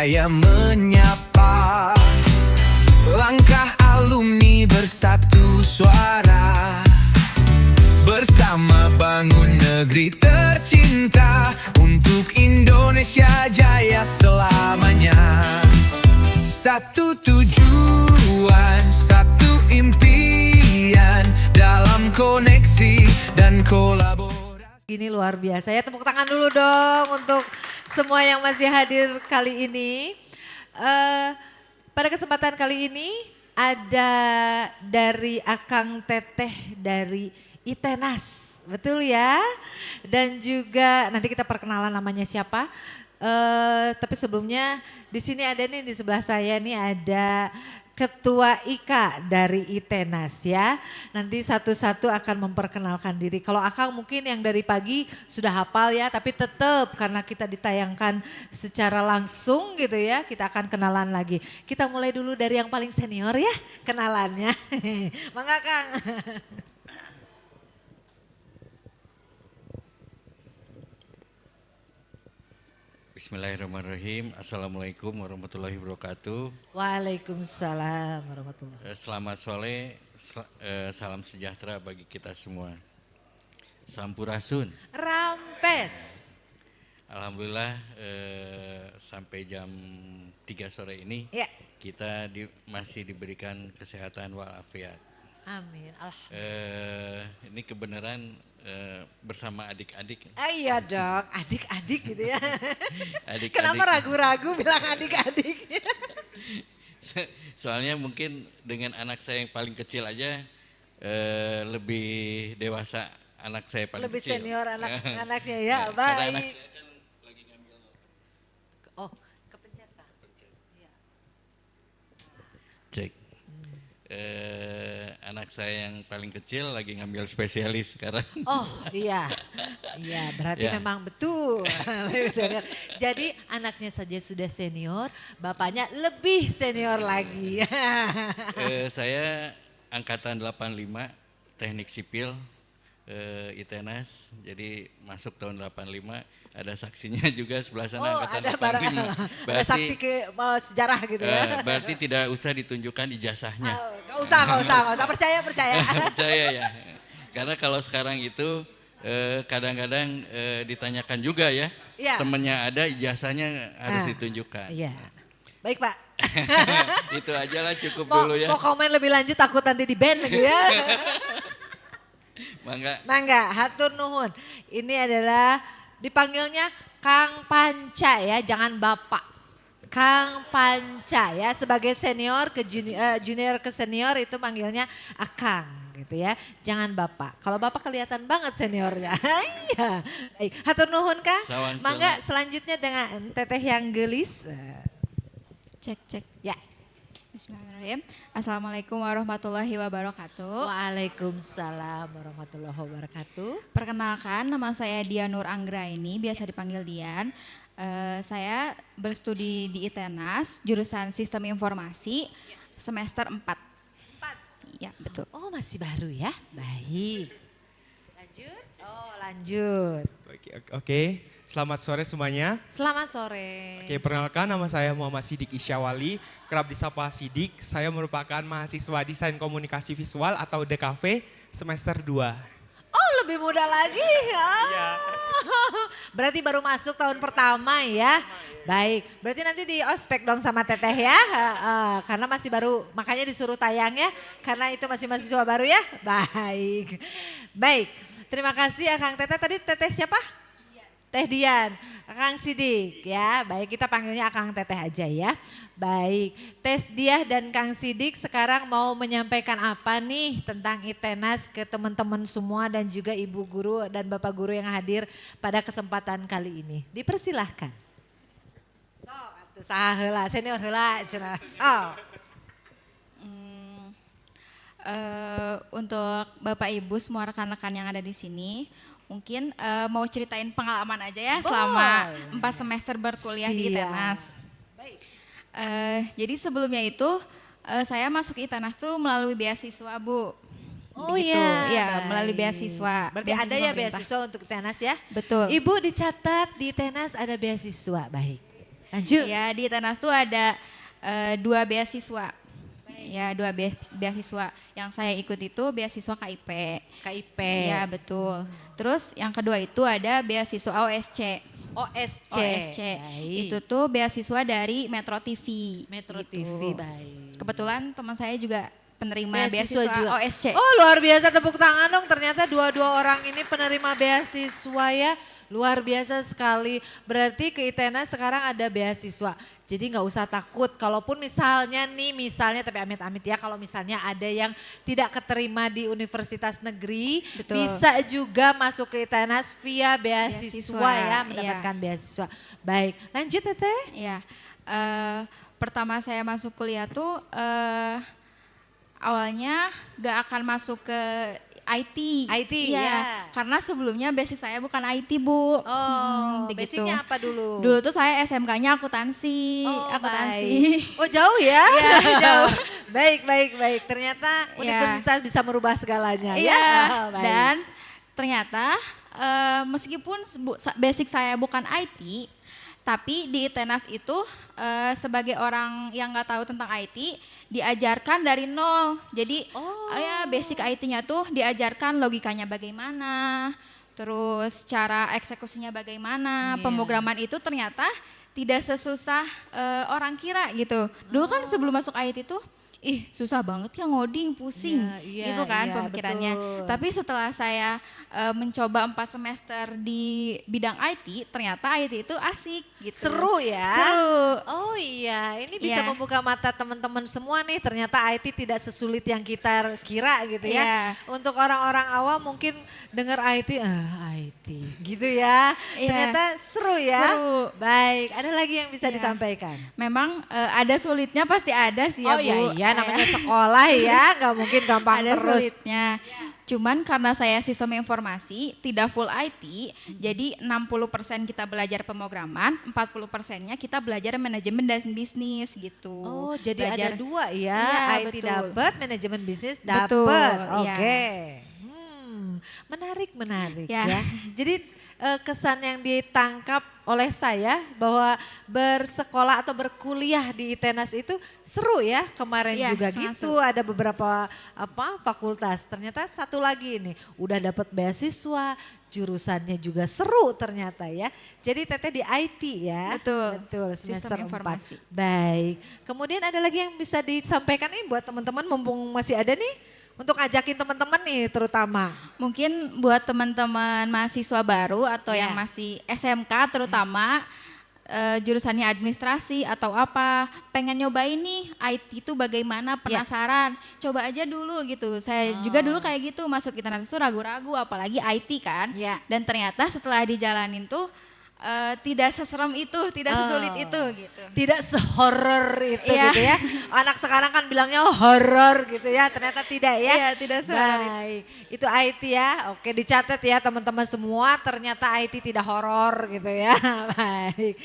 saya menyapa. Langkah alumni bersatu suara, bersama bangun negeri tercinta untuk Indonesia jaya selamanya. Satu tujuan, satu impian dalam koneksi dan kolaborasi. Ini luar biasa ya, tepuk tangan dulu dong untuk semua yang masih hadir kali ini. Pada kesempatan kali ini ada dari Akang Teteh dari Itenas, betul ya? Dan juga nanti kita perkenalan namanya siapa. Tapi sebelumnya di sini ada nih di sebelah saya nih ada Ketua IKA dari Itenas ya. Nanti satu-satu akan memperkenalkan diri. Kalau Akang mungkin yang dari pagi sudah hafal ya, tapi tetap karena kita ditayangkan secara langsung gitu ya, kita akan kenalan lagi. Kita mulai dulu dari yang paling senior ya kenalannya. Mangga Kang. Bismillahirrahmanirrahim. Assalamualaikum warahmatullahi wabarakatuh. Waalaikumsalam warahmatullahi wabarakatuh. Selamat sore, salam sejahtera bagi kita semua. Sampurasun. Rampes. Alhamdulillah sampai jam 3 sore ini Ya. kita masih diberikan kesehatan walafiat. Amin. Alhamdulillah. Ini kebenaran bersama adik-adik. Iya dong, adik-adik gitu ya. Adik-adik. Kenapa ragu-ragu bilang adik-adik? Soalnya mungkin dengan anak saya yang paling kecil aja lebih dewasa anak saya paling Lebih kecil. senior anak-anaknya ya, Nah, karena anak baik. saya kan lagi ngambil. Oh, kepencet Pak. Ya. Cek. Anak saya yang paling kecil lagi ngambil spesialis sekarang. Oh iya, iya berarti Ya. memang betul. Lebih senior. Jadi anaknya saja sudah senior, bapaknya lebih senior lagi. Saya angkatan 85 teknik sipil Itenas, jadi masuk tahun 85. Ada saksinya juga sebelah sana Oh angkatan ada barang, 85. ada saksi ke sejarah gitu ya. Berarti tidak usah ditunjukkan ijazahnya. Oh, gak usah, percaya. Percaya ya. Karena kalau sekarang itu kadang-kadang ditanyakan juga ya. Iya. Temennya ada ijazahnya harus ditunjukkan. Iya, baik Pak. Itu aja lah cukup dulu ya. Mau komen lebih lanjut takut nanti di ban gitu ya. Mangga, hatur nuhun. Ini adalah dipanggilnya Kang Panca ya, jangan Bapak. Kang Panca ya, sebagai senior ke junior ke senior itu manggilnya Akang gitu ya. Jangan Bapak. Kalau Bapak kelihatan banget seniornya. Iya. Baik, hatur nuhun Kang. Mangga selanjutnya dengan Teteh yang gelis. Cek. Ya. Bismillahirrahmanirrahim. Assalamualaikum warahmatullahi wabarakatuh. Waalaikumsalam warahmatullahi wabarakatuh. Perkenalkan, nama saya Dian Nur Anggraini, biasa dipanggil Dian. Saya berstudi di Itenas, jurusan Sistem Informasi, semester 4. 4? Ya, betul. Oh masih baru ya, baik. Lanjut? Oh lanjut. Oke. Selamat sore semuanya. Selamat sore. Oke, perkenalkan nama saya Muhammad Sidik Isyawali, kerap disapa Sidik. Saya merupakan mahasiswa Desain Komunikasi Visual atau DKV semester 2. Oh lebih muda lagi ya. Iya. Berarti baru masuk tahun pertama ya. Baik, berarti nanti di ospek dong sama Teteh ya. Karena masih baru, makanya disuruh tayang ya. Karena itu masih mahasiswa baru ya. Baik, terima kasih ya Kang Teteh. Tadi Teteh siapa? Teh Dian, Kang Sidik ya, baik kita panggilnya Kang Teteh aja ya. Baik, Teh Dian dan Kang Sidik sekarang mau menyampaikan apa nih tentang Itenas ke teman-teman semua dan juga Ibu Guru dan Bapak Guru yang hadir pada kesempatan kali ini. Dipersilahkan. So, atuh saha heula, senior heula, cenah. So. Untuk Bapak Ibu semua rekan-rekan yang ada di sini, mungkin mau ceritain pengalaman aja ya selama 4 semester berkuliah di Itenas. Baik. Jadi sebelumnya itu saya masuk Itenas tuh melalui beasiswa Bu. Oh Begitu. iya, Ya, baik. melalui beasiswa. Berarti ada ya pemerintah. beasiswa untuk Tenas ya? Betul. Ibu dicatat di Tenas ada beasiswa, baik. Lanjut. Ya, di ITENAS tuh ada 2 beasiswa. Ya, 2 beasiswa. Yang saya ikut itu beasiswa KIP. KIP. Ya, betul. Terus yang kedua itu ada beasiswa OSC. OSC. OSC. Baik. Itu tuh beasiswa dari Metro TV. Metro gitu. TV, baik. Kebetulan teman saya juga penerima Beasiswa beasiswa juga. OSC. Oh, luar biasa, tepuk tangan dong. Ternyata dua-dua orang ini penerima beasiswa ya. Luar biasa sekali. Berarti ke ITENAS sekarang ada beasiswa. Jadi nggak usah takut. Kalaupun misalnya tapi amit-amit ya, kalau misalnya ada yang tidak keterima di universitas negeri, Betul. bisa juga masuk ke ITENAS via beasiswa Beasiswa, ya, mendapatkan beasiswa. Baik, lanjut Teteh. Ya, pertama saya masuk kuliah tuh awalnya gak akan masuk ke IT. IT, Iya, ya. karena sebelumnya basic saya bukan IT, Bu. Oh, begitu. basicnya apa dulu? Dulu tuh saya SMK-nya akuntansi. Oh, akuntansi. baik. Oh, jauh ya? Iya, jauh. Baik. Ternyata Iya. universitas bisa merubah segalanya Iya, ya. Oh, baik. dan ternyata meskipun basic saya bukan IT, tapi di ITENAS itu sebagai orang yang nggak tahu tentang IT diajarkan dari nol. Jadi ya basic IT-nya tuh diajarkan logikanya bagaimana, terus cara eksekusinya bagaimana, Iya. pemrograman itu ternyata tidak sesusah orang kira gitu. Dulu kan sebelum masuk IT tuh susah banget ya ngoding, pusing Iya, gitu kan iya, pemikirannya. betul. Tapi setelah saya mencoba 4 semester di bidang IT, ternyata IT itu asik gitu. Seru ya? Seru. Oh iya, ini bisa Iya. membuka mata teman-teman semua nih. Ternyata IT tidak sesulit yang kita kira gitu ya. Iya. Untuk orang-orang awam mungkin dengar IT, IT gitu ya. Iya. Ternyata seru ya. Seru. Baik, ada lagi yang bisa Iya. disampaikan? Memang ada sulitnya pasti ada sih ya Oh Bu. iya, namanya sekolah ya, nggak mungkin gampang Ada terus. sulitnya. Cuman karena saya sistem informasi, tidak full IT, jadi 60% kita belajar pemrograman, 40%-nya kita belajar manajemen dan bisnis gitu. Oh, jadi Belajar- ada dua ya, Iya, IT betul. dapat, manajemen bisnis Betul, dapat. iya. Oke. Menarik Ya. ya. Jadi kesan yang ditangkap oleh saya bahwa bersekolah atau berkuliah di ITENAS itu seru ya. Kemarin Iya, juga sangat gitu, ada beberapa fakultas. Ternyata satu lagi ini udah dapat beasiswa, jurusannya juga seru ternyata ya. Jadi Teteh di IT ya. Betul. Semester Sistem 4. informasi. Baik. Kemudian ada lagi yang bisa disampaikan nih buat teman-teman mumpung masih ada nih. Untuk ngajakin teman-teman nih terutama. Mungkin buat teman-teman mahasiswa baru atau Ya. yang masih SMK terutama jurusannya administrasi atau apa, pengen nyobain nih IT itu bagaimana, penasaran, coba aja dulu gitu. Saya juga dulu kayak gitu, masuk ITENAS itu ragu-ragu apalagi IT kan. Ya. Dan ternyata setelah dijalanin tuh tidak seserem itu, tidak sesulit itu gitu. Tidak sehoror itu Iya. gitu ya. Anak sekarang kan bilangnya horor gitu ya, ternyata tidak ya. Iya, tidak sehoror itu. Baik, itu IT ya. Oke, dicatat ya teman-teman semua, ternyata IT tidak horor gitu ya. Baik.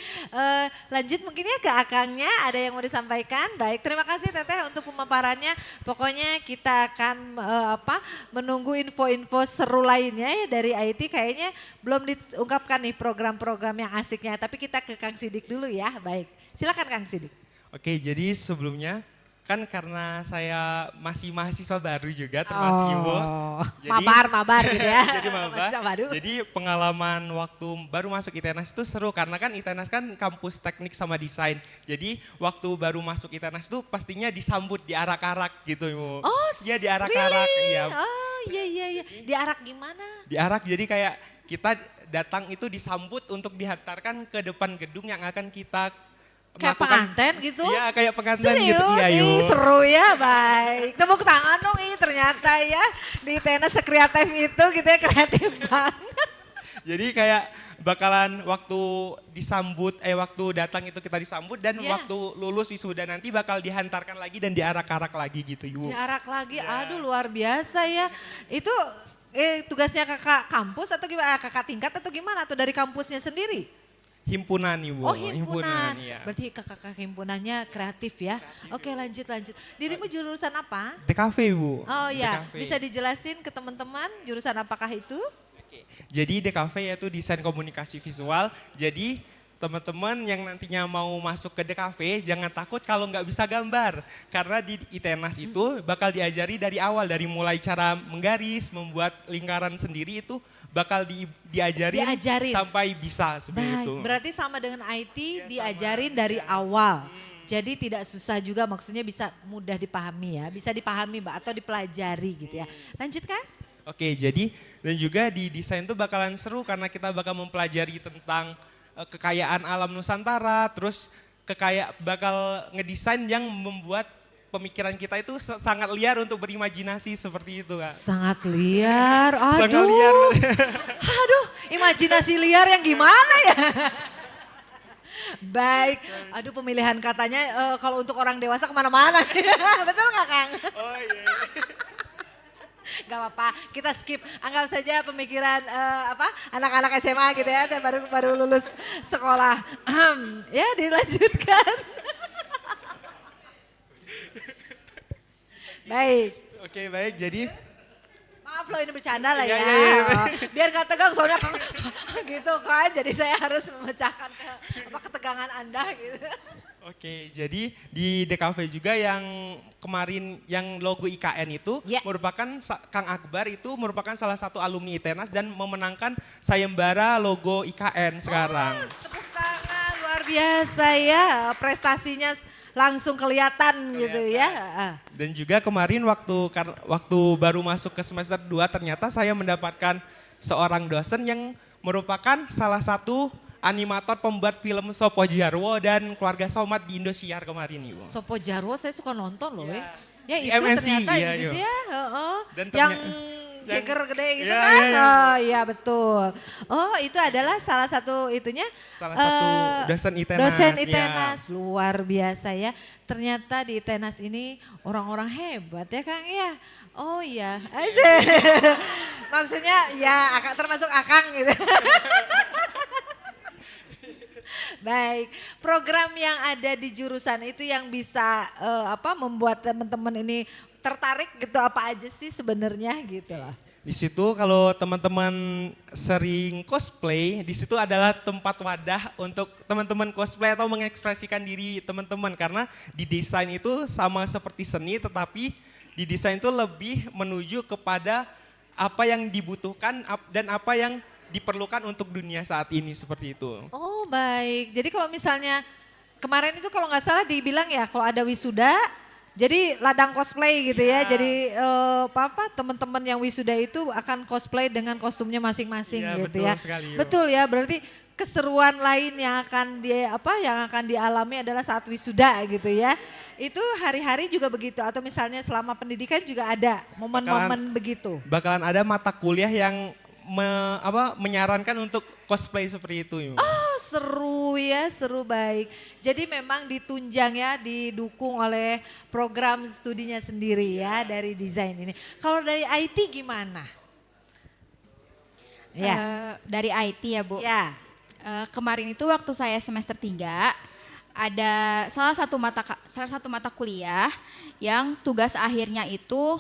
Lanjut mungkin ya ke akangnya, ada yang mau disampaikan? Baik, terima kasih Teteh untuk pemaparannya. Pokoknya kita akan menunggu info-info seru lainnya ya dari IT. Kayaknya belum diungkapkan nih program-program yang asiknya, tapi kita ke Kang Sidik dulu ya. Baik, silakan Kang Sidik. Oke, jadi sebelumnya kan karena saya masih mahasiswa baru juga termasuk Ibu. Jadi- Mabar gitu ya. jadi maba. Mahasiswa baru. Jadi pengalaman waktu baru masuk ITENAS itu seru karena kan ITENAS kan kampus teknik sama desain. Jadi waktu baru masuk ITENAS itu pastinya disambut diarak-arak gitu Ibu. Oh, Iya diarak-arak. really? Iya. Oh iya. Diarak gimana? Diarak jadi kayak kita datang itu disambut untuk dihantarkan ke depan gedung yang akan kita Kayak melakukan- pengantin gitu? Iya kayak pengantin Serius? gitu. Iya, Ih, Yu. seru ya, baik. Tepuk tangan dong, ternyata ya di ITENAS sekreatif itu gitu ya, kreatif banget. Jadi kayak bakalan waktu waktu datang itu kita disambut dan Iya. waktu lulus wisuda nanti bakal dihantarkan lagi dan diarak-arak lagi gitu Ibu. Diarak lagi, aduh luar biasa ya. Itu tugasnya kakak kampus atau gimana? Kakak tingkat atau gimana? Atau dari kampusnya sendiri? Himpunan Ibu. Oh himpunan, iya. berarti kakak himpunannya kreatif ya. Oke lanjut. Dirimu jurusan apa? DKV Ibu. Oh ya, DKV. bisa dijelasin ke teman-teman jurusan apakah itu? Jadi DKV yaitu desain komunikasi visual. Jadi teman-teman yang nantinya mau masuk ke DKV jangan takut kalau nggak bisa gambar. Karena di ITENAS itu bakal diajari dari awal, dari mulai cara menggaris, membuat lingkaran sendiri itu bakal diajarin sampai bisa seperti Baik, itu. berarti sama dengan IT diajarin dari awal. Jadi tidak susah juga, maksudnya bisa mudah dipahami ya, bisa dipahami Mbak atau dipelajari gitu ya. Lanjutkan. Oke, jadi dan juga di desain tuh bakalan seru karena kita bakal mempelajari tentang kekayaan alam Nusantara, terus bakal ngedesain yang membuat pemikiran kita itu sangat liar untuk berimajinasi seperti itu, Kak. Sangat liar, aduh. Sangat liar. Aduh, imajinasi liar yang gimana ya? Baik, aduh pemilihan katanya kalau untuk orang dewasa kemana-mana. Betul nggak Kang? Oh iya. Gak apa-apa, kita skip. Anggap saja pemikiran anak-anak SMA gitu ya, yang baru lulus sekolah. Ya dilanjutkan. Baik. Oke, baik. Jadi Maaf loh ini bercanda lah ya. Iya. Biar gak tegang soalnya gitu kan. Jadi saya harus memecahkan ketegangan Anda gitu. Oke, jadi di DKV juga yang kemarin yang logo IKN itu merupakan Kang Akbar itu merupakan salah satu alumni ITENAS dan memenangkan sayembara logo IKN sekarang. Tepuk tangan luar biasa ya, prestasinya langsung kelihatan gitu ya. Dan juga kemarin waktu baru masuk ke semester 2 ternyata saya mendapatkan seorang dosen yang merupakan salah satu animator pembuat film Sopo Jarwo dan Keluarga Somat di Indosiar kemarin Ibu. Sopo Jarwo saya suka nonton loh ya. Di Itu MNC, ternyata iya, gitu iya. ya. Dan yang ceker gede gitu kan. Iya. Oh iya betul. Oh itu adalah salah satu itunya. Salah satu dosen ITENAS. Dosen ya. ITENAS, luar biasa ya. Ternyata di ITENAS ini orang-orang hebat ya Kang ya. Oh iya, maksudnya ya termasuk Akang gitu. Baik, program yang ada di jurusan itu yang bisa membuat teman-teman ini tertarik gitu apa aja sih sebenarnya gitu loh. Di situ kalau teman-teman sering cosplay, di situ adalah tempat wadah untuk teman-teman cosplay atau mengekspresikan diri teman-teman karena di desain itu sama seperti seni tetapi di desain itu lebih menuju kepada apa yang dibutuhkan dan apa yang diperlukan untuk dunia saat ini seperti itu. Oh baik, jadi kalau misalnya kemarin itu kalau nggak salah dibilang ya kalau ada wisuda, jadi ladang cosplay gitu ya. Jadi teman-teman yang wisuda itu akan cosplay dengan kostumnya masing-masing gitu betul ya. Sekali, betul ya, berarti keseruan lain yang akan dialami adalah saat wisuda gitu ya. Itu hari-hari juga begitu atau misalnya selama pendidikan juga ada momen-momen begitu. Bakalan ada mata kuliah yang menyarankan untuk cosplay seperti itu. Oh seru ya, seru baik. Jadi memang ditunjang ya, didukung oleh program studinya sendiri ya dari desain ini. Kalau dari IT gimana? Ya. Dari IT ya Bu. Ya. Kemarin itu waktu saya semester 3 ada salah satu mata kuliah yang tugas akhirnya itu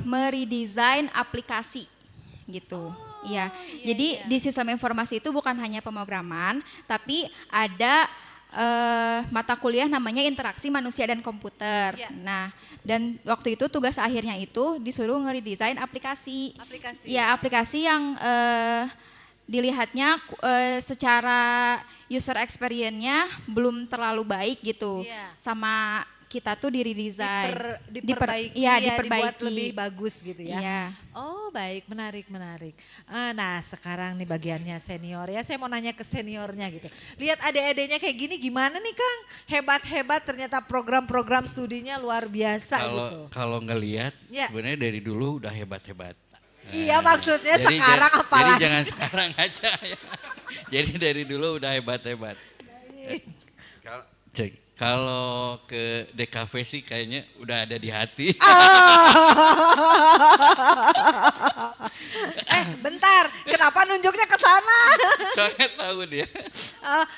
meredesain aplikasi gitu. Iya. Jadi di sistem informasi itu bukan hanya pemrograman, tapi ada mata kuliah namanya interaksi manusia dan komputer. Nah, dan waktu itu tugas akhirnya itu disuruh ngeredesain aplikasi. Ya, aplikasi yang dilihatnya secara user experience-nya belum terlalu baik gitu. Sama kita tuh diredesain, diperbaiki, dibuat lebih bagus gitu ya. Iya. Oh baik, menarik. Nah sekarang nih bagiannya senior ya, saya mau nanya ke seniornya gitu. Lihat adik-adiknya kayak gini gimana nih Kang? Hebat-hebat ternyata program-program studinya luar biasa gitu. Kalau ngelihat sebenarnya dari dulu udah hebat-hebat. Iya maksudnya sekarang apalagi. Jadi jangan sekarang aja ya. Jadi dari dulu udah hebat-hebat. Kalau ke DKV sih kayaknya udah ada di hati. Bentar, kenapa nunjuknya ke sana? Soalnya tahu dia.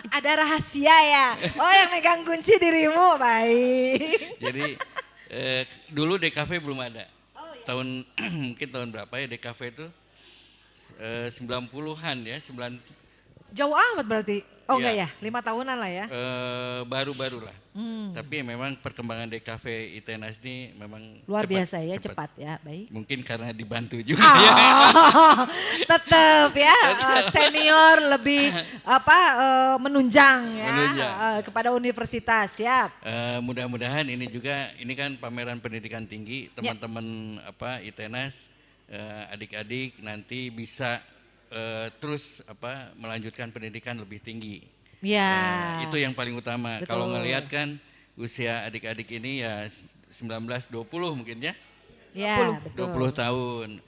Ada rahasia ya. Oh yang megang kunci dirimu, baik. Jadi dulu DKV belum ada. Mungkin tahun berapa ya DKV itu? 90-an ya, Jauh amat berarti. Oh enggak ya, 5 tahunan lah ya. Baru-baru lah. Tapi memang perkembangan DKV ITENAS ini memang Luar biasa ya, cepat ya, baik. Mungkin karena dibantu juga ya. Tetap ya, senior lebih menunjang ya Menunjang. kepada universitas, siap. Mudah-mudahan ini juga, ini kan pameran pendidikan tinggi, teman-teman ITENAS, adik-adik nanti bisa terus melanjutkan pendidikan lebih tinggi. Ya. Itu yang paling utama. Betul. Kalau ngelihat kan usia adik-adik ini ya 19-20 mungkin ya. Ya, betul. 20 tahun.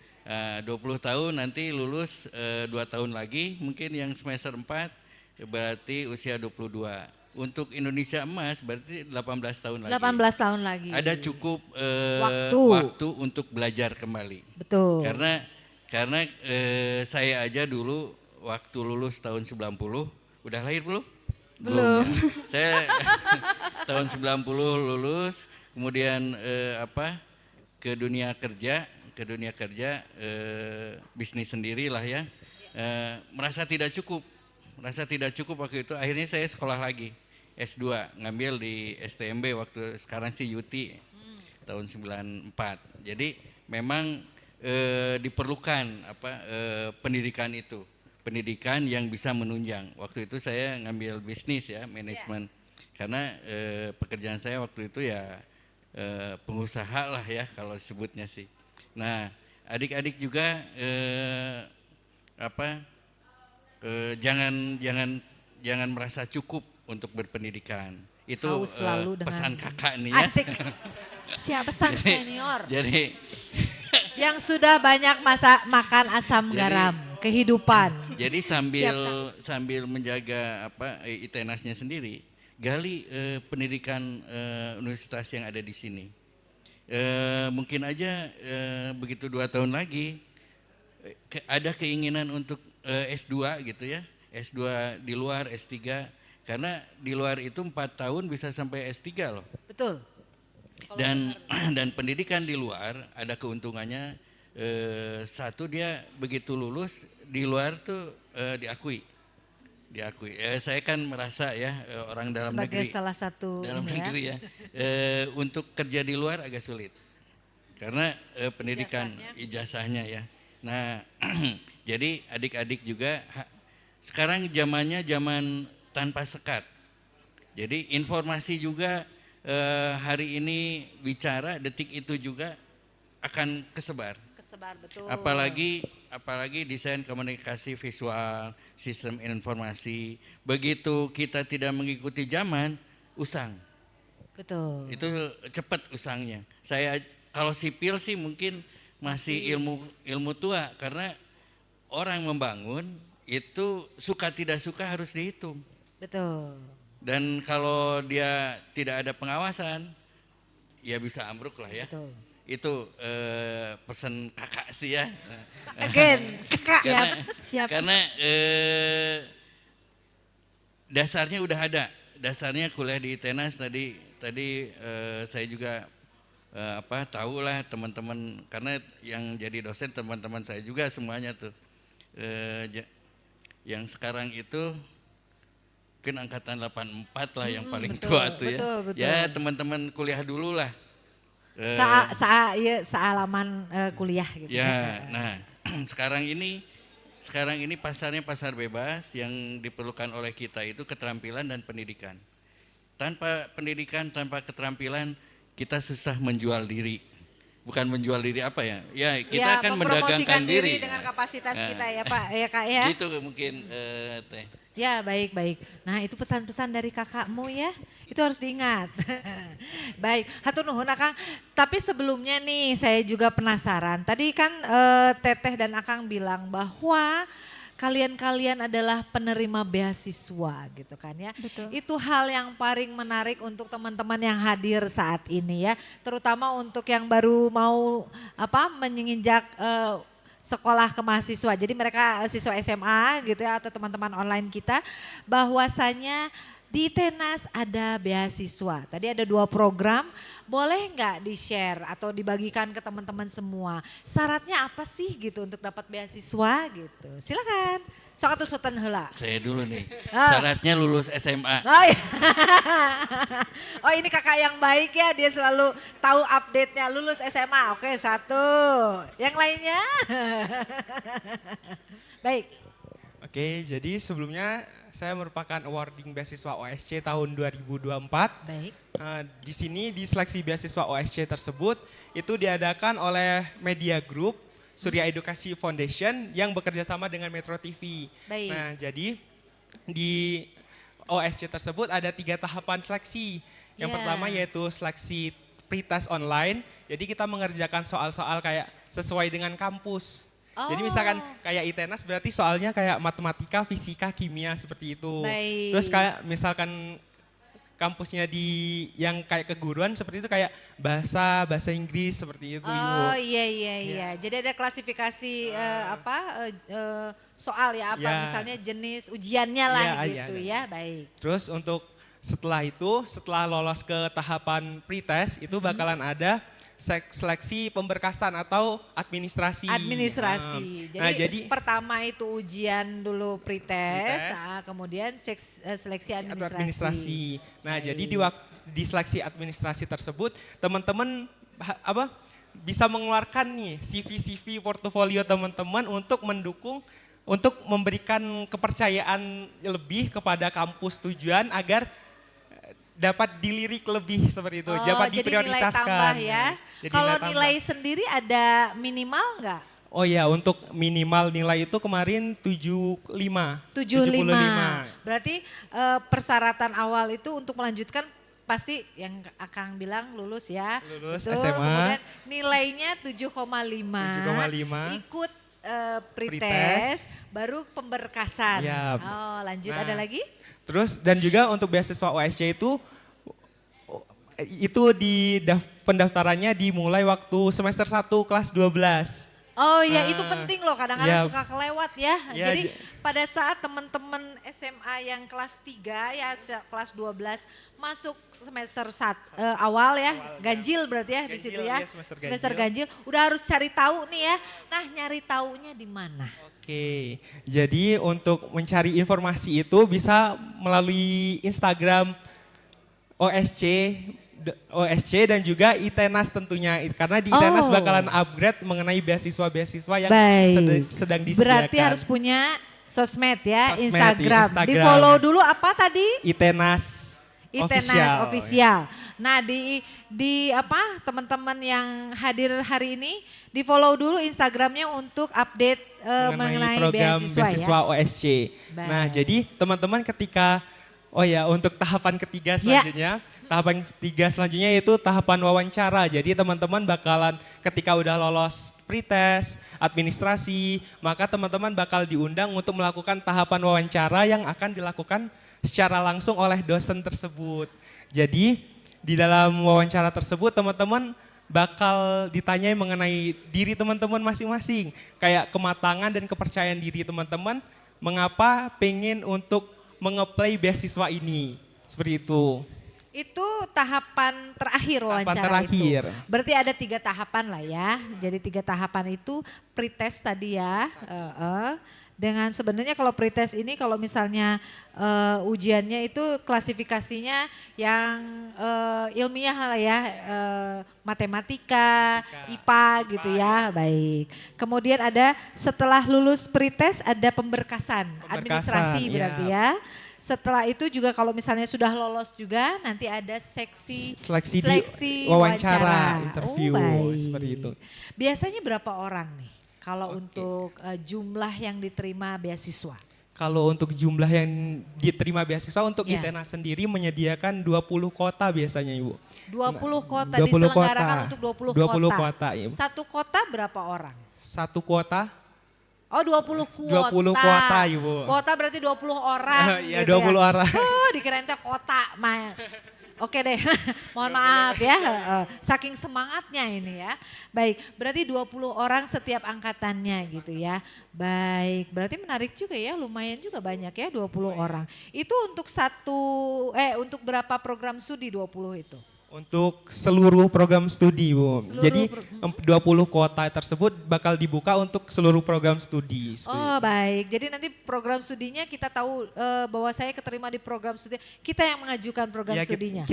20 tahun nanti lulus 2 tahun lagi, mungkin yang semester 4 berarti usia 22. Untuk Indonesia Emas berarti 18 tahun lagi. 18 tahun lagi. Ada cukup Waktu untuk belajar kembali. Betul. Karena saya aja dulu waktu lulus tahun 90, udah lahir belum? Belum. Ya. Saya tahun 90 lulus, kemudian ke dunia kerja, bisnis sendiri lah ya. Merasa tidak cukup waktu itu. Akhirnya saya sekolah lagi S2, ngambil di STMB waktu sekarang sih UT tahun 94. Jadi memang diperlukan pendidikan itu, pendidikan yang bisa menunjang. Waktu itu saya ngambil bisnis ya, manajemen, karena pekerjaan saya waktu itu ya pengusaha lah ya kalau disebutnya sih. Nah, adik-adik juga jangan merasa cukup untuk berpendidikan. Itu pesan kakak nih ya. Asik. Siap, pesan senior. Jadi yang sudah banyak makan asam garam kehidupan. Jadi sambil menjaga ITENAS-nya sendiri, gali pendidikan universitas yang ada di sini. Mungkin aja begitu 2 tahun lagi ada keinginan untuk S2 gitu ya, S2 di luar, S3, karena di luar itu 4 tahun bisa sampai S3 loh. Betul. Dan pendidikan di luar ada keuntungannya, satu dia begitu lulus di luar tuh diakui. Saya kan merasa ya orang dalam Sebagai negeri, salah satu negeri ya, untuk kerja di luar agak sulit karena pendidikan ijazahnya ya. Nah jadi adik-adik juga sekarang zamannya zaman tanpa sekat. Jadi informasi juga hari ini bicara, detik itu juga akan kesebar. Betul. Apalagi desain komunikasi visual, sistem informasi. Begitu kita tidak mengikuti zaman, usang. Betul. Itu cepat usangnya. Saya kalau sipil sih mungkin masih ilmu tua, karena orang membangun itu suka tidak suka harus dihitung. Betul. Dan kalau dia tidak ada pengawasan, ya bisa ambruk lah ya. Betul. Itu pesan kakak sih ya. Again, kakak. Siap. Karena dasarnya udah ada. Dasarnya kuliah di ITENAS tadi saya juga tahu lah teman-teman, karena yang jadi dosen teman-teman saya juga semuanya tuh. Yang sekarang itu mungkin angkatan 84 lah yang paling tua tuh ya. Betul. Ya teman-teman kuliah dulu lah. Sealaman kuliah gitu. Ya, nah sekarang ini pasarnya pasar bebas, yang diperlukan oleh kita itu keterampilan dan pendidikan. Tanpa pendidikan, tanpa keterampilan, kita susah menjual diri. Bukan menjual diri apa ya? Ya kita akan mendagangkan diri dengan kapasitas kita ya Pak, ya Kak ya. Gitu mungkin Teh. Ya baik. Nah itu pesan-pesan dari kakakmu ya, itu harus diingat. Baik, hatur nuhun Akang. Tapi sebelumnya nih saya juga penasaran. Tadi kan Teteh dan Akang bilang bahwa kalian adalah penerima beasiswa gitu kan ya. Betul. Itu hal yang paling menarik untuk teman-teman yang hadir saat ini ya. Terutama untuk yang baru mau menginjak sekolah ke mahasiswa. Jadi mereka siswa SMA gitu ya, atau teman-teman online kita, bahwasanya di Tenas ada beasiswa. Tadi ada 2 program, boleh nggak di-share atau dibagikan ke teman-teman semua? Syaratnya apa sih gitu untuk dapat beasiswa gitu? Silakan. Sok atuh sutan heula. Saya dulu nih, Ah. syaratnya lulus SMA. Oh, iya. Oh ini kakak yang baik ya, dia selalu tahu update-nya lulus SMA. Oke 1, yang lainnya? Baik. Oke, jadi sebelumnya saya merupakan awarding beasiswa OSC tahun 2024. Baik. Di sini di seleksi beasiswa OSC tersebut itu diadakan oleh Media Group Surya Edukasi Foundation yang bekerja sama dengan Metro TV. Baik. Nah, jadi di OSC tersebut ada 3 tahapan seleksi. Yang Ya. pertama yaitu seleksi pretest online. Jadi kita mengerjakan soal-soal kayak sesuai dengan kampus. Jadi misalkan Oh. kayak ITENAS berarti soalnya kayak matematika, fisika, kimia seperti itu. Baik. Terus kayak misalkan kampusnya di yang kayak keguruan seperti itu kayak bahasa Inggris seperti itu. Oh Ibu. iya. Jadi ada klasifikasi soal ya apa Ya. misalnya jenis ujiannya lah Ya, gitu ya. ya. Baik. Terus untuk setelah itu, setelah lolos ke tahapan pretest itu bakalan ada seleksi pemberkasan atau administrasi. Administrasi. Nah, Jadi, pertama itu ujian dulu pretest, Pretest. Kemudian seleksi atau administrasi. administrasi. Nah, Baik. jadi di seleksi administrasi tersebut teman-teman bisa mengeluarkan nih CV portofolio teman-teman untuk untuk memberikan kepercayaan lebih kepada kampus tujuan agar dapat dilirik lebih seperti itu, dapat jadi nilai diprioritaskan. tambah ya. Jadi Kalau tambah. nilai sendiri ada minimal nggak? Oh ya, untuk minimal nilai itu kemarin 75. 75. Berarti persyaratan awal itu untuk melanjutkan pasti yang Akang bilang lulus ya. Lulus Betul. SMA. Kemudian nilainya 7,5. 7,5. Ikut pretest, Pretest. baru pemberkasan. Ya. Oh, lanjut Nah, ada lagi? Terus dan juga untuk beasiswa OSC itu pendaftarannya dimulai waktu semester 1 kelas 12. Oh ya itu penting loh, kadang-kadang ya. suka kelewat ya. Ya, Jadi pada saat teman-teman SMA yang kelas 3 ya kelas 12 masuk semester awal ya, ganjil berarti ya di Ganjil, situ ya. ya, semester Semester ganjil udah harus cari tahu nih ya. Nah, nyari taunya di mana? Oke, jadi untuk mencari informasi itu bisa melalui Instagram OSC dan juga ITENAS tentunya. Karena di ITENAS Oh. bakalan upgrade mengenai beasiswa-beasiswa yang Baik. sedang disediakan. Berarti harus punya sosmed ya, Sosmed, Instagram. Instagram. Di follow dulu apa tadi? ITENAS Official. Nah, di apa teman-teman yang hadir hari ini di follow dulu Instagramnya untuk update mengenai program beasiswa ya. OSC. Baik. Nah, jadi teman-teman ketika untuk tahapan ketiga selanjutnya, tahapan ketiga selanjutnya yaitu tahapan wawancara. Jadi teman-teman bakalan ketika udah lolos pretest, administrasi, maka teman-teman bakal diundang untuk melakukan tahapan wawancara yang akan dilakukan secara langsung oleh dosen tersebut. Jadi di dalam wawancara tersebut teman-teman bakal ditanyai mengenai diri teman-teman masing-masing. Kayak kematangan dan kepercayaan diri teman-teman, mengapa pengen untuk mengapply beasiswa ini. Seperti itu. Itu tahapan terakhir wawancara Tahapan terakhir. itu. Berarti ada 3 tahapan lah ya. Jadi 3 tahapan itu pretest tadi ya. Dengan sebenarnya kalau pretest ini kalau misalnya ujiannya itu klasifikasinya yang ilmiah lah ya. Matematika, IPA gitu ya. Baik. Kemudian ada setelah lulus pretest ada pemberkasan administrasi Pemberkasan, berarti ya. Setelah itu juga kalau misalnya sudah lolos juga nanti ada Seleksi di wawancara, interview, seperti itu. Biasanya berapa orang nih kalau untuk jumlah yang diterima beasiswa? Kalau untuk jumlah yang diterima beasiswa untuk Ya. ITENAS sendiri menyediakan 20 kota biasanya Ibu. 20 kota 20 diselenggarakan kota. untuk 20 20 kota. kota, iya. Satu kota berapa orang? Satu kota, Oh 20 kuota. 20 kuota, Ibu. Kota berarti 20 orang Iya, gitu 20 ya. orang. Dikirain teh kota. Oke deh, mohon maaf ya. Saking semangatnya ini ya. Baik, berarti 20 orang setiap angkatannya gitu ya. Baik, berarti menarik juga ya, lumayan juga banyak ya 20 orang. Itu untuk untuk berapa program studi 20 itu? Untuk seluruh program studi, Bu. Seluruh Jadi 20 kota tersebut bakal dibuka untuk seluruh program studi. Oh baik, jadi nanti program studinya kita tahu bahwa saya keterima di program studi, kita yang mengajukan program Ya, studinya.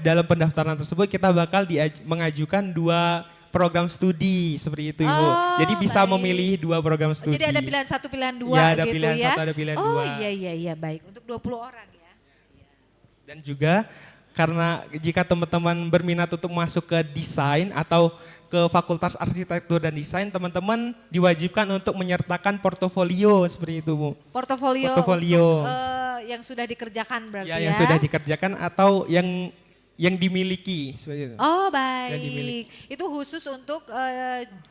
dalam pendaftaran tersebut kita bakal mengajukan 2 program studi seperti itu, Ibu. Jadi bisa baik. memilih 2 program studi. Jadi ada pilihan 1, pilihan 2 Ya, ada gitu pilihan ya. 1, ada pilihan Oh 2. iya baik, untuk 20 orang ya. Dan juga karena jika teman-teman berminat untuk masuk ke desain atau ke Fakultas Arsitektur dan Desain, teman-teman diwajibkan untuk menyertakan portofolio seperti itu, Bu. Portofolio, Portofolio. untuk, yang sudah dikerjakan berarti Ya, ya. yang sudah dikerjakan atau yang dimiliki seperti itu. Oh Yang dimiliki. baik, itu khusus untuk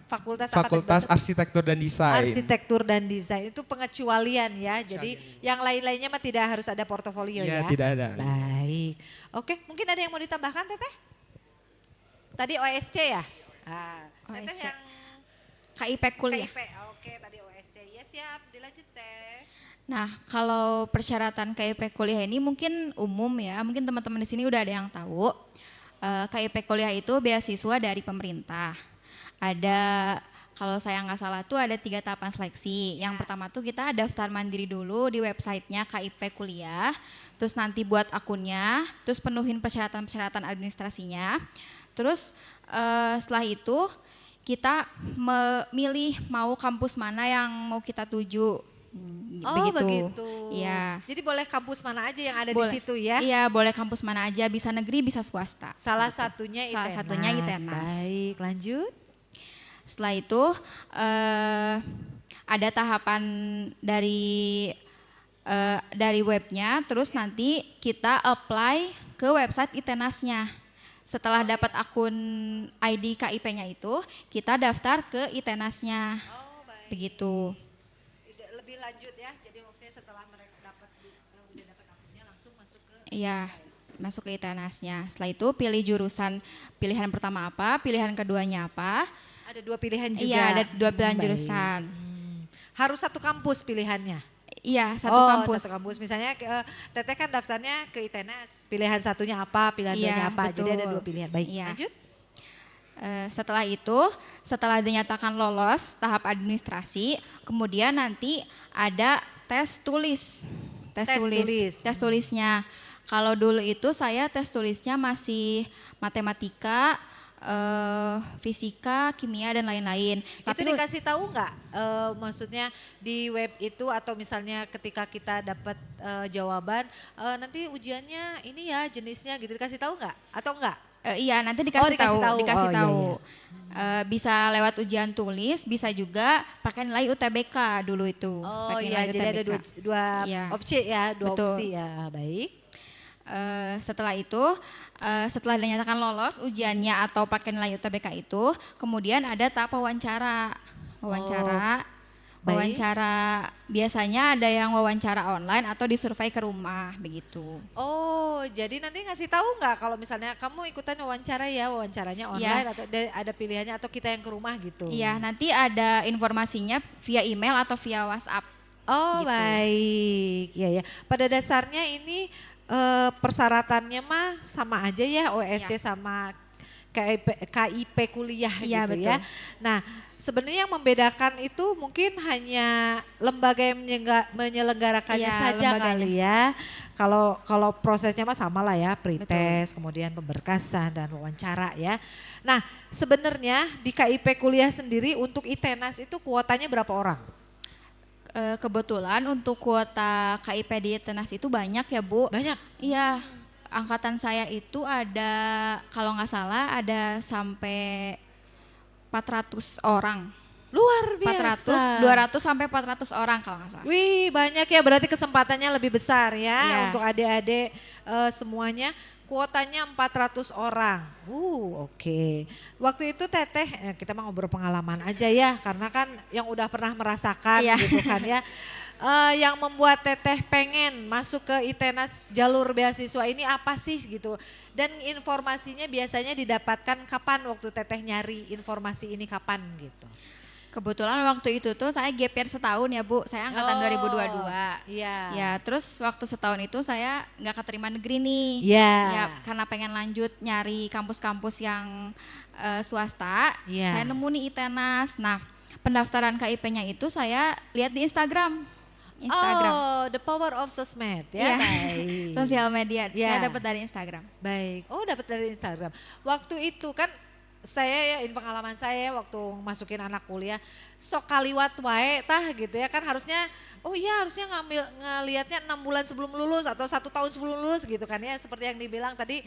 fakultas Fakultas apa tadi? Arsitektur dan Desain. Arsitektur dan Desain itu pengecualian ya. Jadi yang lain-lainnya mah tidak harus ada portofolio Ya, ya. tidak ada. Baik. Oke, mungkin ada yang mau ditambahkan Teteh? Tadi OSC ya? Teteh OSC. yang KIP kuliah. KIP. Oke, tadi OSC. Ya siap, dilanjut Teh. Nah, kalau persyaratan KIP kuliah ini mungkin umum ya, mungkin teman-teman di sini udah ada yang tahu. KIP kuliah itu beasiswa dari pemerintah. Ada, kalau saya nggak salah tuh ada 3 tahapan seleksi. Yang pertama tuh kita daftar mandiri dulu di websitenya KIP kuliah, terus nanti buat akunnya, terus penuhin persyaratan-persyaratan administrasinya. Terus setelah itu kita memilih mau kampus mana yang mau kita tuju. Oh begitu. Iya. Jadi boleh kampus mana aja yang ada Boleh. di situ ya? Iya, boleh kampus mana aja, bisa negeri, bisa swasta. Salah satunya Salah ITENAS. satunya ITENAS. Baik, lanjut. Setelah itu ada tahapan dari webnya, terus nanti kita apply ke website ITENAS-nya. Setelah dapat akun ID KIP-nya itu, kita daftar ke ITENAS-nya. Oh baik. Begitu. Lebih lanjut ya. Jadi maksudnya setelah mereka udah dapat akunnya langsung masuk ke. Iya, masuk ke ITENAS-nya. Setelah itu pilih jurusan, pilihan pertama apa, pilihan keduanya apa. Ada 2 pilihan juga. Iya, ada 2 pilihan Baik. jurusan. Harus satu kampus pilihannya. Iya, satu Oh, kampus. satu kampus. Misalnya Teteh kan daftarnya ke ITENAS. Pilihan satunya apa, pilihan Iya, duanya apa. Jadi ada betul. 2 pilihan. Baik, Iya. lanjut. Setelah itu, setelah dinyatakan lolos tahap administrasi, kemudian nanti ada tes tulis. Tes tulis. Tes tulisnya. Kalau dulu itu saya tes tulisnya masih matematika, fisika, kimia dan lain-lain. Itu dikasih tahu nggak? Maksudnya di web itu atau misalnya ketika kita dapat jawaban, nanti ujiannya ini ya jenisnya gitu dikasih tahu nggak? Atau enggak? Iya, nanti dikasih dikasih tahu. dikasih Oh, iya, tahu. Bisa lewat ujian tulis, bisa juga pakai nilai UTBK dulu itu. Oh pakai iya, nilai jadi ada UTBK. dua Iya. opsi ya, dua Betul. opsi ya. Baik. Setelah itu, setelah dinyatakan lolos ujiannya atau pakai nilai UTBK itu, kemudian ada tahap wawancara. baik. Wawancara biasanya ada yang wawancara online atau disurvei ke rumah begitu. Oh, jadi nanti ngasih tahu nggak kalau misalnya kamu ikutan wawancara ya, wawancaranya online atau ada pilihannya atau kita yang ke rumah gitu? Iya, nanti ada informasinya via email atau via WhatsApp. Oh gitu. baik, ya ya. Pada dasarnya ini persyaratannya mah sama aja ya, OSC sama KIP kuliah Iya, gitu betul. ya. Nah, sebenarnya yang membedakan itu mungkin hanya lembaga yang menyelenggarakannya Iya, saja lembaganya. kali ya. Kalau prosesnya mah sama lah ya, pretest, kemudian pemberkasan dan wawancara ya. Nah, sebenarnya di KIP kuliah sendiri untuk ITENAS itu kuotanya berapa orang? Kebetulan untuk kuota KIP di ITENAS itu banyak ya Bu. Banyak. Iya, angkatan saya itu ada, kalau nggak salah ada sampai 400 orang. Luar biasa. 200 sampai 400 orang kalau nggak salah. Wih banyak ya, berarti kesempatannya lebih besar ya Iya. untuk adik-adik semuanya. kuotanya 400 orang. Oke. Waktu itu Teteh, kita mah ngobrol pengalaman aja ya, karena kan yang udah pernah merasakan Iya. gitu kan ya. Yang membuat Teteh pengen masuk ke ITENAS jalur beasiswa ini apa sih gitu. Dan informasinya biasanya didapatkan kapan waktu Teteh nyari informasi ini kapan gitu. Kebetulan waktu itu tuh saya gap year setahun ya Bu, saya angkatan 2022. Iya. Ya terus waktu setahun itu saya nggak keterima negeri nih. Iya. Ya karena pengen lanjut nyari kampus-kampus yang swasta, Iya. saya nemu nih ITENAS. Nah pendaftaran KIP-nya itu saya lihat di Instagram. Oh, the power of sosmed ya. Iya. Baik. Sosial media, Iya. saya dapat dari Instagram. Baik. Oh, dapat dari Instagram. Waktu itu kan saya ya, ini pengalaman saya waktu masukin anak kuliah, sok kaliwat wae tah gitu ya kan harusnya, oh iya harusnya ngelihatnya 6 bulan sebelum lulus atau 1 tahun sebelum lulus gitu kan ya, seperti yang dibilang tadi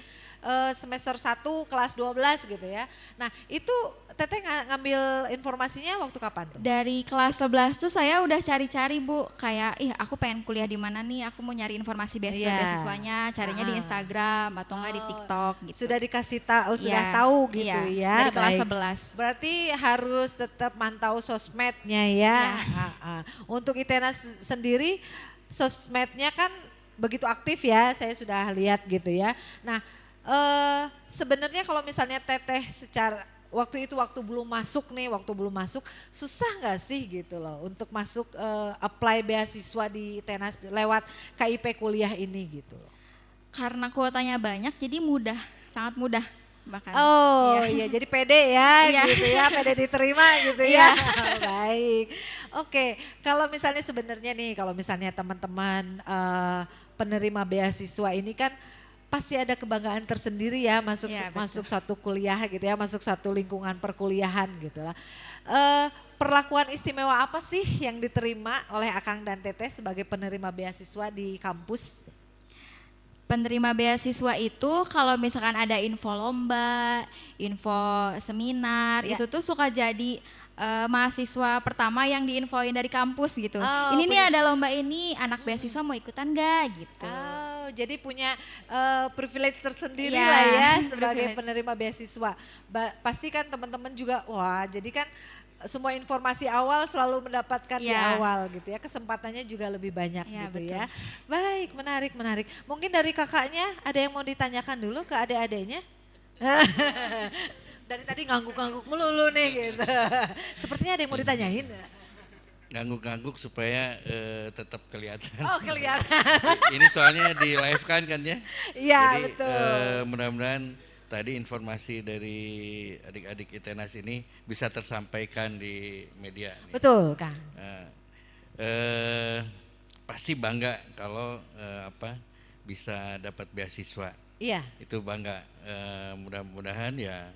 semester 1 kelas 12 gitu ya. Nah itu Teteh ngambil informasinya waktu kapan tuh? Dari kelas 11 tuh saya udah cari-cari Bu, kayak aku pengen kuliah di mana nih, aku mau nyari informasi beasiswanya, carinya di Instagram atau enggak di TikTok gitu. Sudah dikasih tahu, sudah Iya, tahu gitu iya, ya. dari kelas Baik. 11. Berarti harus tetap mantau sosmednya ya. Untuk ITENAS sendiri sosmednya kan begitu aktif ya, saya sudah lihat gitu ya. Nah sebenarnya kalau misalnya Teteh secara waktu itu waktu belum masuk susah nggak sih gitu loh untuk masuk apply beasiswa di ITENAS lewat KIP kuliah ini gitu loh. Karena kuotanya banyak jadi mudah, sangat mudah bahkan. Oh iya jadi pede ya Iya. gitu ya, pede diterima gitu ya. Baik. Oke, kalau misalnya sebenarnya nih kalau misalnya teman-teman penerima beasiswa ini kan pasti ada kebanggaan tersendiri ya masuk Iya, masuk satu kuliah gitu ya, masuk satu lingkungan perkuliahan gitu lah. Perlakuan istimewa apa sih yang diterima oleh Akang dan Teteh sebagai penerima beasiswa di kampus? Penerima beasiswa itu kalau misalkan ada info lomba, info seminar, Ya. itu tuh suka jadi mahasiswa pertama yang diinfoin dari kampus gitu. Oh, Ini nih punya- ada lomba ini, anak beasiswa mau ikutan gak gitu. Oh, jadi punya privilege tersendiri Iya, lah ya sebagai privilege. penerima beasiswa. Pasti kan teman-teman juga, wah jadi kan semua informasi awal selalu mendapatkan di Iya. awal gitu ya. Kesempatannya juga lebih banyak Iya, gitu betul. ya. Baik, menarik. Mungkin dari kakaknya ada yang mau ditanyakan dulu ke adik-adiknya? Dari tadi ngangguk-ngangguk melulu nih gitu. Sepertinya ada yang mau ditanyain. Ngangguk-ngangguk supaya tetap kelihatan. Oh kelihatan. Ini soalnya di live kan ya. Iya Jadi betul. mudah-mudahan tadi informasi dari adik-adik ITENAS ini bisa tersampaikan di media. nih. Betul Kang. Pasti bangga kalau bisa dapat beasiswa. Iya. Itu bangga. Mudah-mudahan ya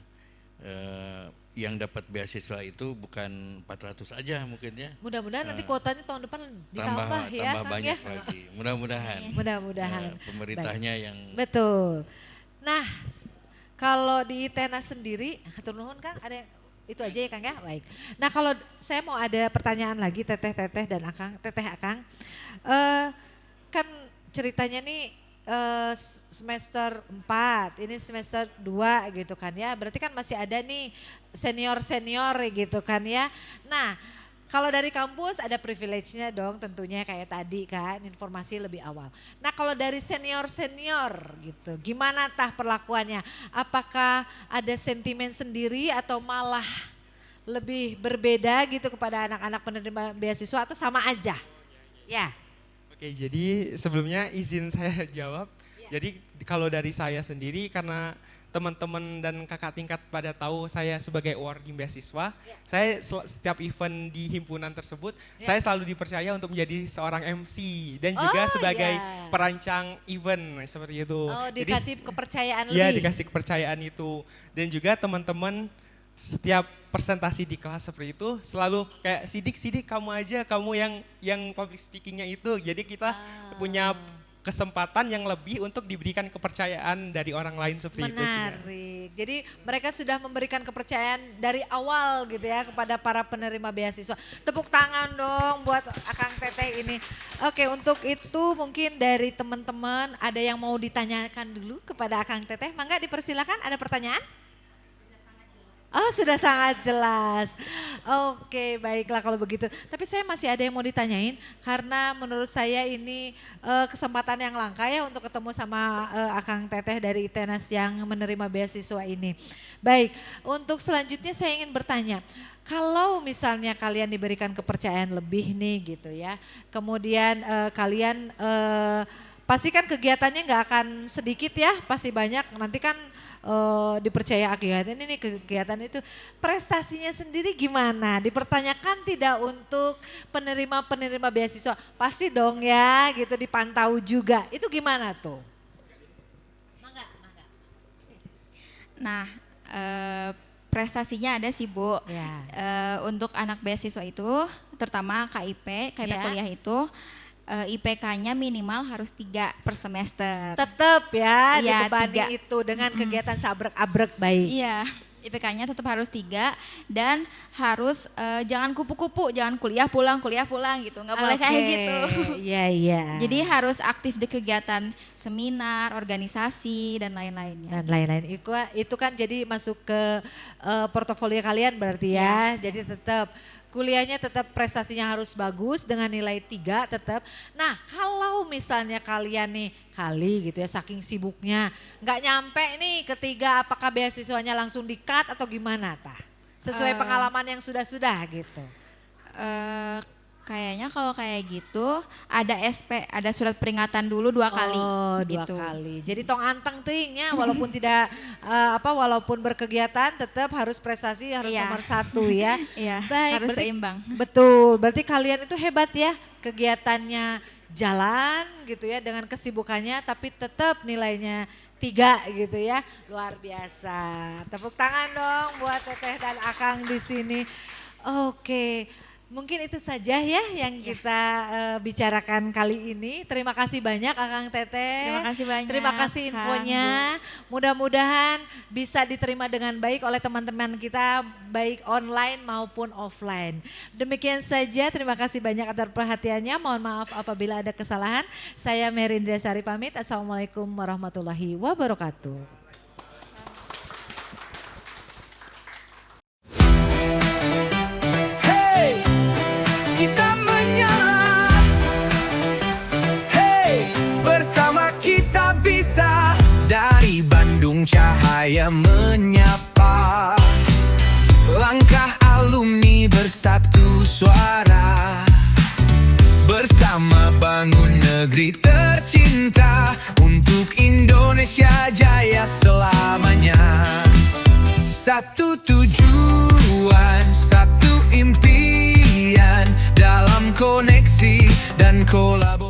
yang dapat beasiswa itu bukan 400 aja mungkin ya. Mudah-mudahan nanti kuotanya tahun depan ditambah Tambah ya Kang banyak ya. lagi. Mudah-mudahan. Mudah-mudahan. Pemerintahnya yang Betul. Nah, kalau di ITENAS sendiri, hatur nuhun Kang, ada yang itu aja ya Kang ya, baik. Nah kalau saya mau ada pertanyaan lagi Teteh dan Akang, Teteh Akang, kan ceritanya nih semester 4, ini semester 2 gitu kan ya, berarti kan masih ada nih senior-senior gitu kan ya. Nah kalau dari kampus ada privilege-nya dong tentunya kayak tadi kan, informasi lebih awal. Nah kalau dari senior-senior gitu, gimana tah perlakuannya? Apakah ada sentimen sendiri atau malah lebih berbeda gitu kepada anak-anak penerima beasiswa atau sama aja? Ya. Oke, jadi sebelumnya izin saya jawab. Jadi kalau dari saya sendiri karena teman-teman dan kakak tingkat pada tahu saya sebagai awarding beasiswa, saya setiap event di himpunan tersebut, saya selalu dipercaya untuk menjadi seorang MC dan juga Oh, sebagai iya. perancang event seperti itu. Oh Jadi, dikasih kepercayaan ya lebih. dikasih kepercayaan itu. Dan juga teman-teman setiap presentasi di kelas seperti itu selalu kayak sidik kamu aja, kamu yang public speakingnya itu. Jadi kita punya kesempatan yang lebih untuk diberikan kepercayaan dari orang lain seperti itu sih. Menarik. Jadi mereka sudah memberikan kepercayaan dari awal gitu ya kepada para penerima beasiswa. Tepuk tangan dong buat Akang Teteh ini. Oke, untuk itu mungkin dari teman-teman ada yang mau ditanyakan dulu kepada Akang Teteh. Mangga dipersilakan, ada pertanyaan? Oh, sudah sangat jelas. Oke, baiklah kalau begitu. Tapi saya masih ada yang mau ditanyain karena menurut saya ini kesempatan yang langka ya untuk ketemu sama Akang Teteh dari ITENAS yang menerima beasiswa ini. Baik, untuk selanjutnya saya ingin bertanya. Kalau misalnya kalian diberikan kepercayaan lebih nih gitu ya. Kemudian kalian pasti kan kegiatannya nggak akan sedikit ya, pasti banyak. Nanti kan dipercaya kegiatan ini, kegiatan itu, prestasinya sendiri gimana? Dipertanyakan tidak untuk penerima beasiswa? Pasti dong ya, gitu dipantau juga. Itu gimana tuh? Mangga. Nah, prestasinya ada sih Bu. Ya. Untuk anak beasiswa itu, terutama KIP Ya. kuliah itu, IPK-nya minimal harus 3 per semester. Tetap ya, Iya, dibanding 3. itu dengan kegiatan sabrek-abrek baik. Iya, IPK-nya tetap harus 3 dan harus jangan kupu-kupu, jangan kuliah pulang gitu, nggak boleh kayak gitu. Iya, iya. Jadi harus aktif di kegiatan seminar, organisasi dan lain-lainnya. Dan lain-lain. Itu kan jadi masuk ke portofolio kalian berarti ya. Jadi tetap kuliahnya tetap prestasinya harus bagus dengan nilai 3 tetap. Nah kalau misalnya kalian nih gitu ya saking sibuknya nggak nyampe nih ketiga, apakah beasiswanya langsung di-cut atau gimana tah? Sesuai pengalaman yang sudah-sudah gitu. Kayaknya kalau kayak gitu ada SP, ada surat peringatan dulu 2 kali. Oh, 2 gitu. kali. Jadi tong anteng tingnya walaupun tidak walaupun berkegiatan tetap harus prestasi harus Iya. nomor 1 ya. Iya, Baik, harus berarti- seimbang. Betul. Berarti kalian itu hebat ya. Kegiatannya jalan gitu ya dengan kesibukannya tapi tetap nilainya 3 gitu ya. Luar biasa. Tepuk tangan dong buat Teteh dan Akang di sini. Oke. Mungkin itu saja ya yang kita bicarakan kali ini. Terima kasih banyak Akang Teteh. Terima kasih banyak, Terima kasih Kang, infonya. Mudah-mudahan bisa diterima dengan baik oleh teman-teman kita baik online maupun offline. Demikian saja, terima kasih banyak atas perhatiannya. Mohon maaf apabila ada kesalahan. Saya Merindra Sari pamit. Assalamualaikum warahmatullahi wabarakatuh. Kita menyala. Hey, bersama kita bisa. Dari Bandung cahaya menyapa. Langkah alumni bersatu suara. Bersama bangun negeri tercinta. Untuk Indonesia jaya selamanya. Satu tujuan, satu impian dalam koneksi dan kolaborasi.